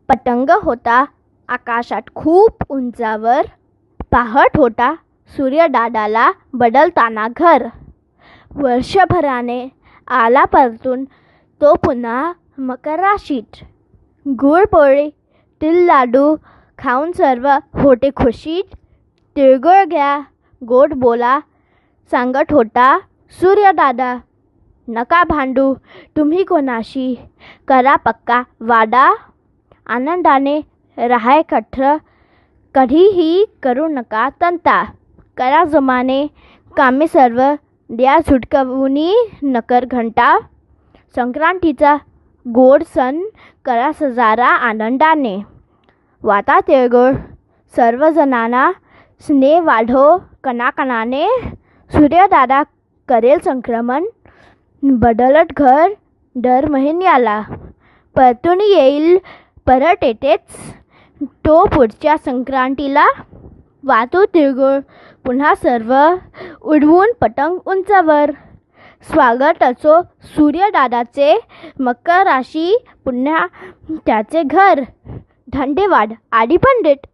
पतंग होता आकाशात खूप उंचावर, पाहत होता सूर्यदादाला बदलताना घर. वर्षभराने आला परतून तो पुन्हा मकर राशीत. गुळपोळी तिल लाडू खाऊन सर्व होते खुशीत. तिळगुळ घ्या गोड बोला सांगत होता सूर्यदादा. नका भांडू तुम्ही कोणाशी, करा पक्का वादा. आनंदाने राहा एकत्र, कधीही करू नका तंटा. करा जोमाने कामे सर्व, द्या झुटकवूनी नकर घंटा. संक्रांतीचा गोड सण करा सजारा आनंदाने. वाटा तिळगुळ सर्वजणांना, स्नेह वाढो कणाकणाने. सूर्यदादा करेल संक्रमण, बदलत घर दर महिन्याला. परतून येईल परत येतेच तो पुढच्या संक्रांतीला. वाटू तिळगुळ पुन्हा सर्व, उडवून पतंग उंचावर. स्वागत असो सूर्यदादाचे, मकर राशी पुन्हा त्याचे घर. धन्यवाद आदी पंडित.